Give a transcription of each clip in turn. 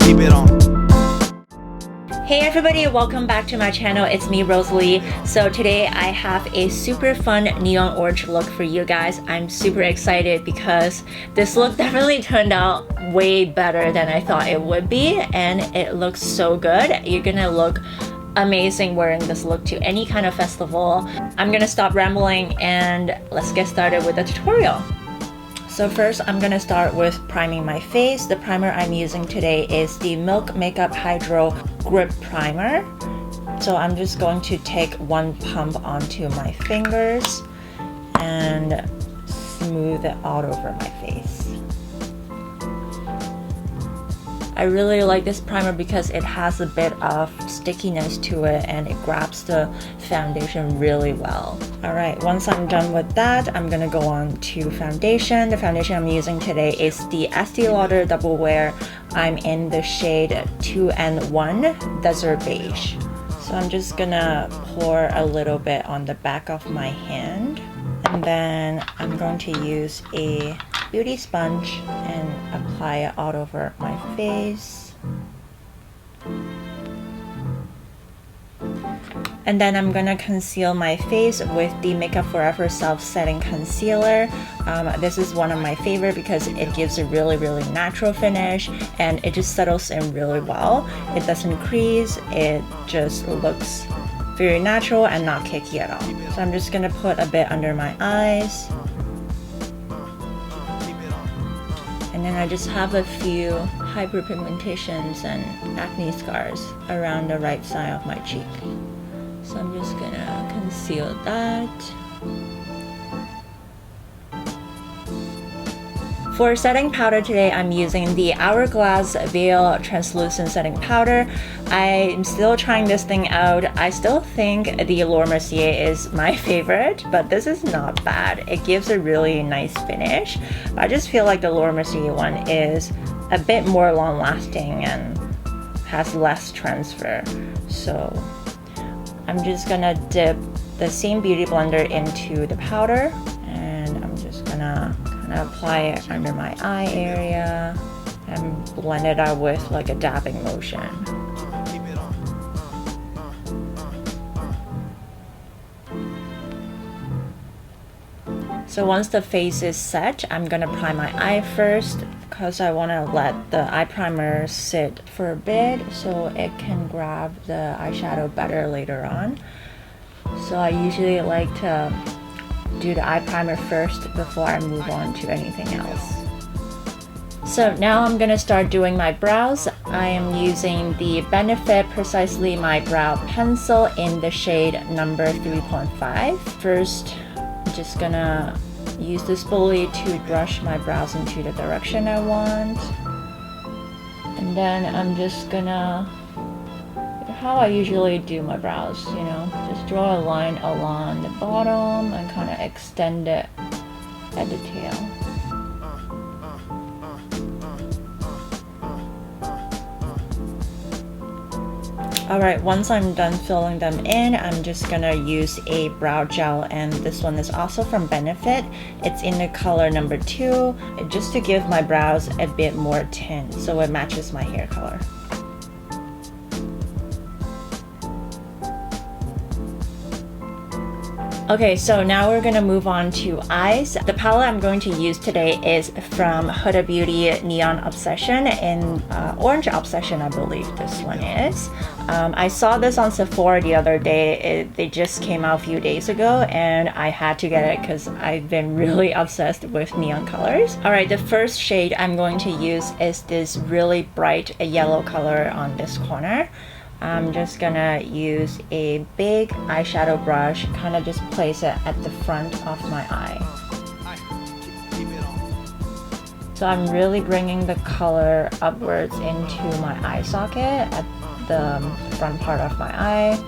keep it on. Hey everybody, welcome back to my channel. It's me, Rosalie. So today I have a super fun neon orange look for you guys. I'm super excited because this look definitely turned out way better than I thought it would be, and it looks so good. You're gonna look amazing wearing this look to any kind of festival. I'm gonna stop rambling and let's get started with the tutorial. So first, I'm gonna start with priming my face. The primer I'm using today is the Milk Makeup Hydro Grip Primer. So I'm just going to take one pump onto my fingers and smooth it all over my face. I really like this primer because it has a bit of stickiness to it and it grabs the foundation really well. Alright, once I'm done with that, I'm gonna go on to foundation. The foundation I'm using today is the Estee Lauder Double Wear. I'm in the shade 2N1 Desert Beige. So I'm just gonna pour a little bit on the back of my hand, and then I'm going to use a beauty sponge and apply it all over my face. And then I'm gonna conceal my face with the Makeup Forever Self-Setting Concealer. This is one of my favorite because it gives a really natural finish and it just settles in really well. It doesn't crease, it just looks very natural and not cakey at all. So I'm just gonna put a bit under my eyes. And then I just have a few hyperpigmentations and acne scars around the right side of my cheek. So I'm just gonna conceal that. For setting powder today, I'm using the Hourglass Veil Translucent Setting Powder. I'm still trying this thing out. I still think the Laura Mercier is my favorite, but this is not bad. It gives a really nice finish. I just feel like the Laura Mercier one is a bit more long lasting and has less transfer. So I'm just gonna dip the same beauty blender into the powder, and I'm just gonna apply it under my eye area and blend it out with like a dabbing motion. So once the face is set, I'm gonna prime my eye first because I want to let the eye primer sit for a bit so it can grab the eyeshadow better later on. So I usually like to do the eye primer first before I move on to anything else. So now I'm gonna start doing my brows. I am using the Benefit Precisely My Brow Pencil in the shade number 3.5. First, I'm just gonna use the spoolie to brush my brows into the direction I want. And then I'm just gonna, how I usually do my brows, you know, just draw a line along the bottom and kind of extend it at the tail. Alright, once I'm done filling them in, I'm just gonna use a brow gel, and this one is also from Benefit. It's in the color number 2, just to give my brows a bit more tint so it matches my hair color. Okay, so now we're gonna move on to eyes. The palette I'm going to use today is from Huda Beauty Neon Obsession in Orange Obsession, I believe this one is. I saw this on Sephora the other day. They just came out a few days ago and I had to get it because I've been really obsessed with neon colors. Alright, the first shade I'm going to use is this really bright yellow color on this corner. I'm just gonna use a big eyeshadow brush, kind of just place it at the front of my eye. So I'm really bringing the color upwards into my eye socket at the front part of my eye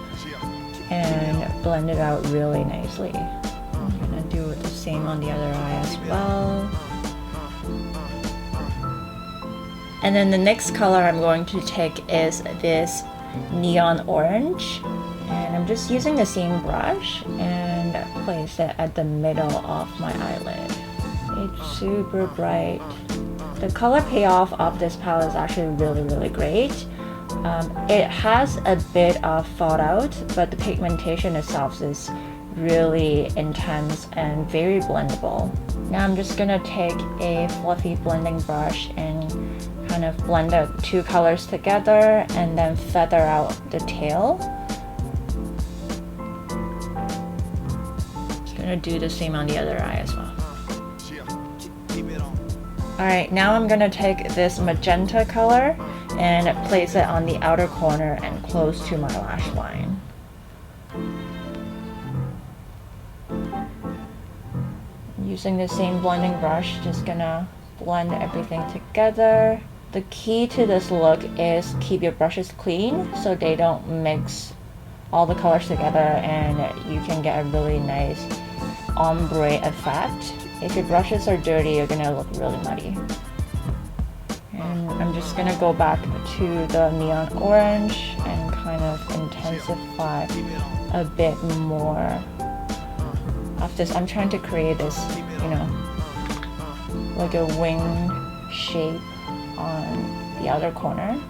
and blend it out really nicely. I'm gonna do the same on the other eye as well. And then the next color I'm going to take is this neon orange, and I'm just using the same brush and place it at the middle of my eyelid. It's super bright The color payoff of this palette is actually really great. It has a bit of fallout, but the pigmentation itself is really intense and very blendable. Now I'm just gonna take a fluffy blending brush and kind of blend the two colors together and then feather out the tail. Just gonna do the same on the other eye as well. Alright, now I'm gonna take this magenta color and place it on the outer corner and close to my lash line. Using the same blending brush, just gonna blend everything together. The key to this look is keep your brushes clean so they don't mix all the colors together and you can get a really nice ombre effect. If your brushes are dirty, you're gonna look really muddy. And I'm just gonna go back to the neon orange and kind of intensify a bit more of this. I'm trying to create this, you know, like a wing shape on the outer corner.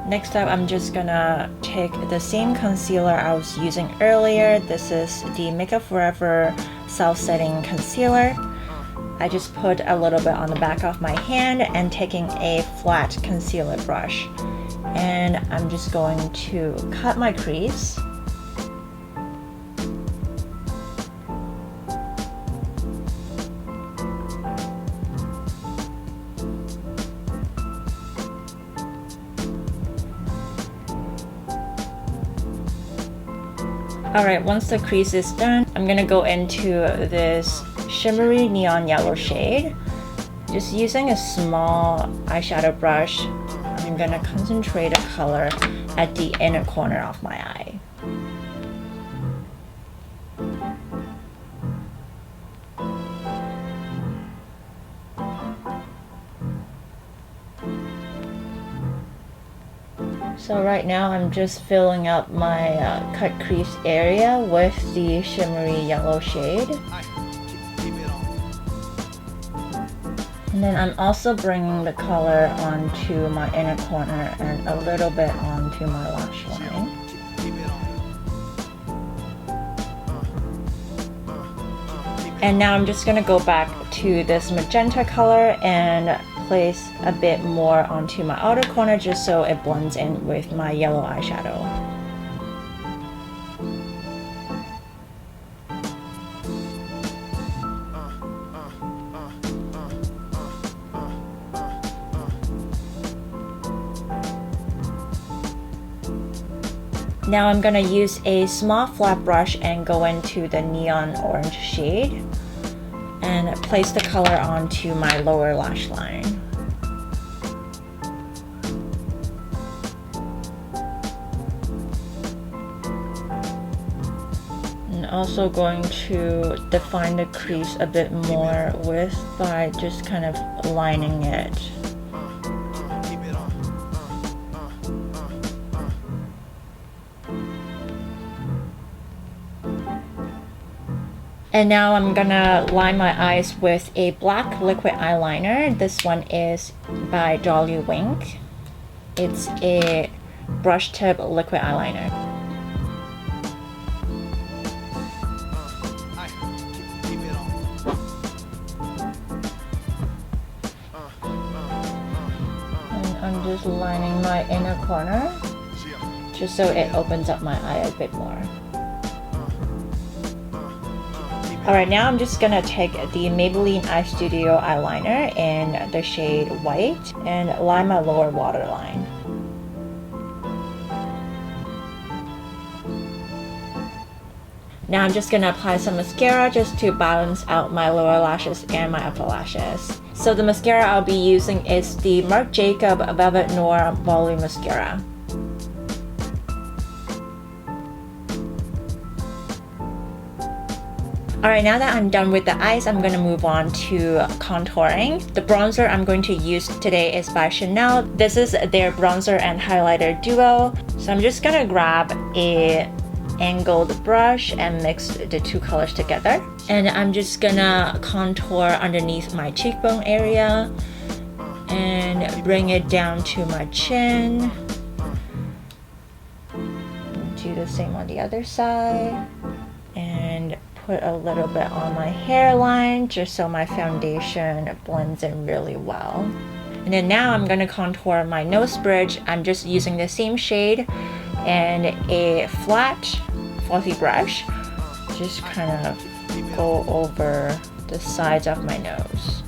Next up, I'm just gonna take the same concealer I was using earlier. This is the Makeup Forever Self-Setting Concealer. I just put a little bit on the back of my hand and taking a flat concealer brush. And I'm just going to cut my crease. Alright, once the crease is done, I'm gonna go into this shimmery neon yellow shade. Just using a small eyeshadow brush, I'm gonna concentrate a color at the inner corner of my eye. So right now I'm just filling up my cut crease area with the shimmery yellow shade. And then I'm also bringing the color onto my inner corner and a little bit onto my lash line. And now I'm just gonna go back to this magenta color and place a bit more onto my outer corner just so it blends in with my yellow eyeshadow. Now I'm gonna use a small flat brush and go into the neon orange shade and place the color onto my lower lash line. And also going to define the crease a bit more by just kind of lining it. And now I'm gonna line my eyes with a black liquid eyeliner. This one is by UINK. It's a brush tip liquid eyeliner. And I'm just lining my inner corner just so it opens up my eye a bit more. Alright, now I'm just gonna take the Maybelline Eye Studio eyeliner in the shade White and line my lower waterline. Now I'm just gonna apply some mascara just to balance out my lower lashes and my upper lashes. So the mascara I'll be using is the Marc Jacob Velvet Noir Volume Mascara. Alright, now that I'm done with the eyes, I'm going to move on to contouring. The bronzer I'm going to use today is by Chanel. This is their bronzer and highlighter duo. So I'm just going to grab a angled brush and mix the two colors together. And I'm just going to contour underneath my cheekbone area and bring it down to my chin. Do the same on the other side. And put a little bit on my hairline just so my foundation blends in really well. And then now I'm going to contour my nose bridge. I'm just using the same shade and a flat fluffy brush. Just kind of go over the sides of my nose.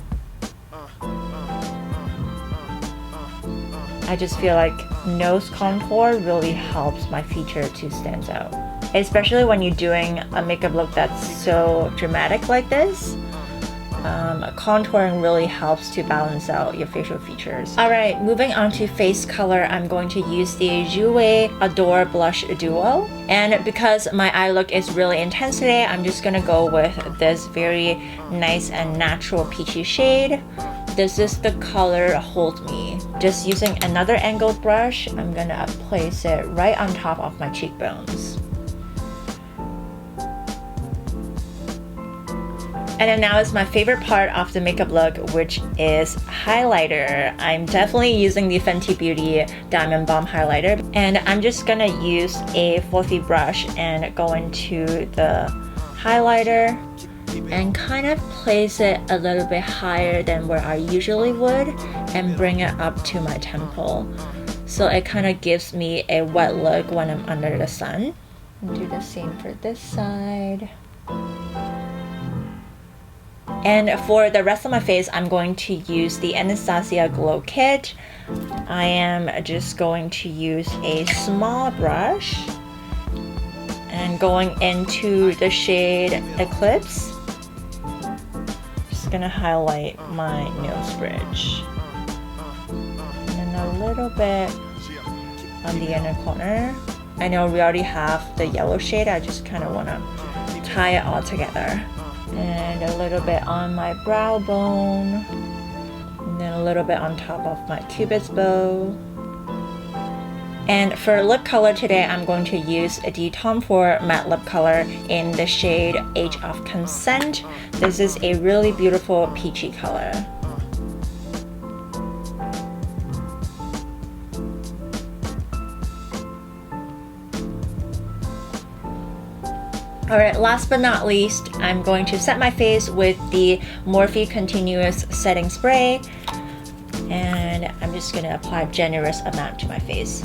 I just feel like nose contour really helps my feature to stand out. Especially when you're doing a makeup look that's so dramatic like this. Contouring really helps to balance out your facial features. Alright, moving on to face color, I'm going to use the JOUER Adore Blush Duo. And because my eye look is really intense today, I'm just gonna go with this very nice and natural peachy shade. This is the color Hold Me. Just using another angled brush, I'm gonna place it right on top of my cheekbones. And then now is my favorite part of the makeup look, which is highlighter. I'm definitely using the Fenty Beauty Diamond Bomb highlighter. And I'm just gonna use a fluffy brush and go into the highlighter and kind of place it a little bit higher than where I usually would and bring it up to my temple. So it kind of gives me a wet look when I'm under the sun. And do the same for this side. And for the rest of my face, I'm going to use the Anastasia Glow Kit. I am just going to use a small brush and going into the shade Eclipse. Just gonna highlight my nose bridge. And then a little bit on the inner corner. I know we already have the yellow shade, I just kind of want to tie it all together. And a little bit on my brow bone, and then a little bit on top of my cupid's bow. And for lip color today, I'm going to use the Tom Ford matte lip color in the shade Age of Consent. This is a really beautiful peachy color. Alright, last but not least, I'm going to set my face with the Morphe Continuous Setting Spray. And I'm just going to apply a generous amount to my face.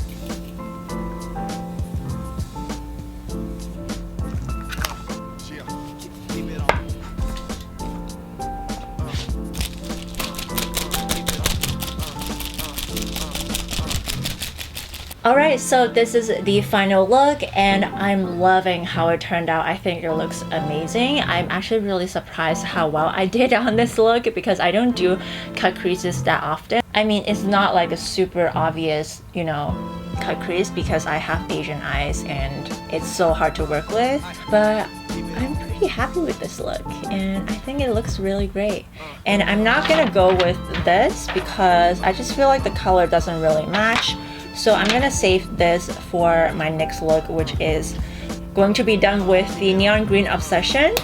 Alright, so this is the final look and I'm loving how it turned out. I think it looks amazing. I'm actually really surprised how well I did on this look because I don't do cut creases that often. I mean, it's not like a super obvious, you know, cut crease because I have Asian eyes and it's so hard to work with. But I'm pretty happy with this look and I think it looks really great. And I'm not gonna go with this because I just feel like the color doesn't really match. So I'm gonna save this for my next look, which is going to be done with the Neon Green Obsession.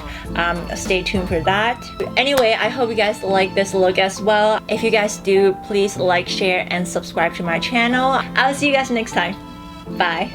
Stay tuned for that. Anyway, I hope you guys like this look as well. If you guys do, please like, share, and subscribe to my channel. I'll see you guys next time. Bye.